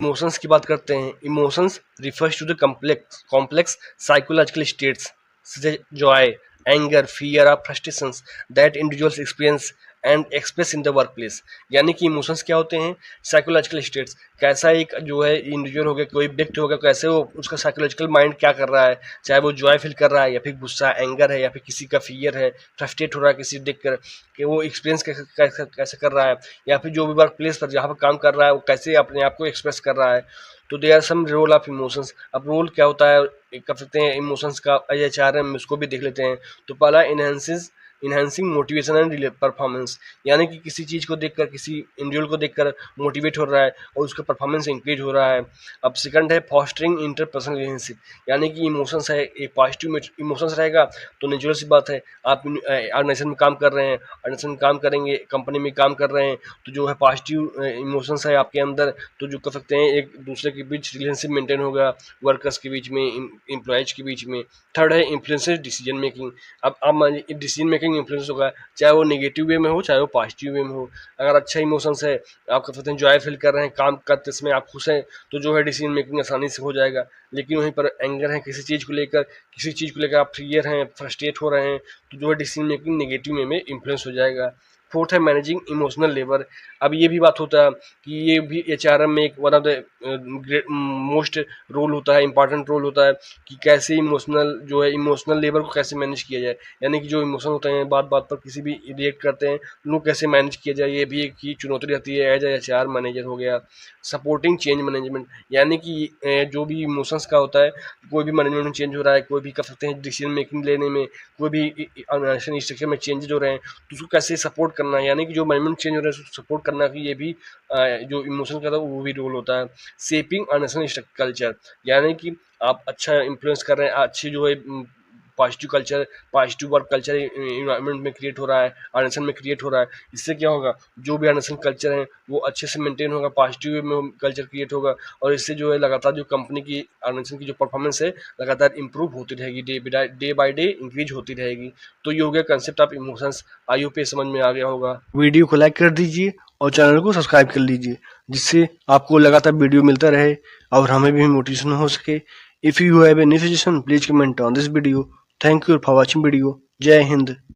Emotions की बात करते हैं। Emotions refers to the complex psychological states such as joy, anger, fear or frustrations that individuals experience and express in the work place. यानी कि emotions क्या होते हैं? Psychological states. कैसा एक जो है इंडिविजुअल हो गया, कोई व्यक्ति होगा, कैसे वो उसका साइकोलॉजिकल माइंड क्या कर रहा है, चाहे वो जॉय फील कर रहा है या फिर गुस्सा एंगर है या फिर किसी का फियर है, फ्रस्ट्रेट हो रहा है किसी देख कर कि वो एक्सपीरियंस कैसे कर रहा है, या फिर जो भी वर्क प्लेस पर जहाँ पर काम कर रहा है वो कैसे अपने आप को एक्सप्रेस कर रहा है। तो they are some role of emotions. अब रोल क्या होता है कर सकते हैं इमोशंस का, एचआरएम उसको भी देख लेते हैं। तो पहला इनहेंसिंग मोटिवेशन एंड परफॉर्मेंस। यानी कि किसी चीज़ को देखकर, किसी इंडिविजुअल को देखकर मोटिवेट हो रहा है और उसका परफॉर्मेंस इंक्रीज हो रहा है। अब सेकंड है फॉस्टरिंग इंटरपर्सनल रिलेशनशिप। यानी कि इमोशंस है, एक पॉजिटिव इमोशंस रहेगा तो नेचुरल सी बात है, आप ऑर्गेनाइजेशन में काम कर रहे हैं, ऑर्गेनाइजेशन में काम करेंगे, कंपनी में काम कर रहे हैं, तो जो है पॉजिटिव इमोशंस है आपके अंदर, तो जो कर सकते हैं एक दूसरे के बीच रिलेशनशिप मेंटेन होगा, वर्कर्स के बीच में, एम्प्लॉयज के बीच में। थर्ड है इन्फ्लुएंसेस डिसीजन मेकिंग। अब आप मानिए डिसीजन मेकिंग इन्फ्लुएंस होगा, चाहे वो नेगेटिव वे में हो चाहे वो पॉजिटिव वे में हो। अगर अच्छा इमोशंस है, आप कर सकते हैं जॉय फील कर रहे हैं, काम करते समय आप खुश हैं, तो जो है डिसीजन मेकिंग आसानी से हो जाएगा। लेकिन वहीं पर एंगर है, किसी चीज़ को लेकर आप फियर हैं, फ्रस्ट्रेट हो रहे हैं, तो जो है डिसीजन मेकिंग नेगेटिव वे में इन्फ्लुएंस हो जाएगा। फोर्थ है मैनेजिंग इमोशनल लेबर। अब ये भी बात होता है कि ये भी एचआरएम में एक one of the most role होता है, इंपॉर्टेंट रोल होता है कि कैसे इमोशनल लेबर को कैसे मैनेज किया जाए। यानी कि जो इमोशन होते हैं बात बात पर किसी भी रिएक्ट करते हैं, उनको कैसे मैनेज किया जाए, ये भी एक ही चुनौती रहती है एज एचआर मैनेजर हो गया। Supporting change management. यानी कि जो भी इमोशंस का होता है, कोई भी मैनेजमेंट में चेंज हो रहा है, कोई भी कर सकते हैं डिसीजन मेकिंग लेने में, कोई भी ऑर्गेनाइजेशन स्ट्रक्चर में चेंजेज हो रहे हैं, तो उसको कैसे सपोर्ट करना है। यानी कि जो मैनेजमेंट चेंज हो रहा है उसको सपोर्ट करना कि ये भी जो इमोशन का था वो भी रोल होता है। Shaping organization culture. यानी कि आप अच्छा इन्फ्लुएंस कर रहे हैं, अच्छी जो है positive culture, positive work culture environment में क्रिएट हो रहा है, ऑर्गेनाइजेशन में क्रिएट हो रहा है। इससे क्या होगा, जो भी ऑर्गेनाइजेशन कल्चर है वो अच्छे से मेंटेन होगा, पॉजिटिव वे में कल्चर क्रिएट होगा, और इससे जो है लगातार जो कंपनी की ऑर्गेनाइजेशन की जो परफॉर्मेंस है लगातार इंप्रूव होती रहेगी, डे बाय डे इंक्रीज होती रहेगी। तो ये हो गया concept of emotions. I hope ये समझ में आ गया होगा। वीडियो को लाइक कर दीजिए और चैनल को सब्सक्राइब कर लीजिए, जिससे आपको लगातार वीडियो मिलता रहे और हमें भी मोटिवेशन हो सके। If you have any suggestion please comment on this video. Thank you for watching video. जय हिंद।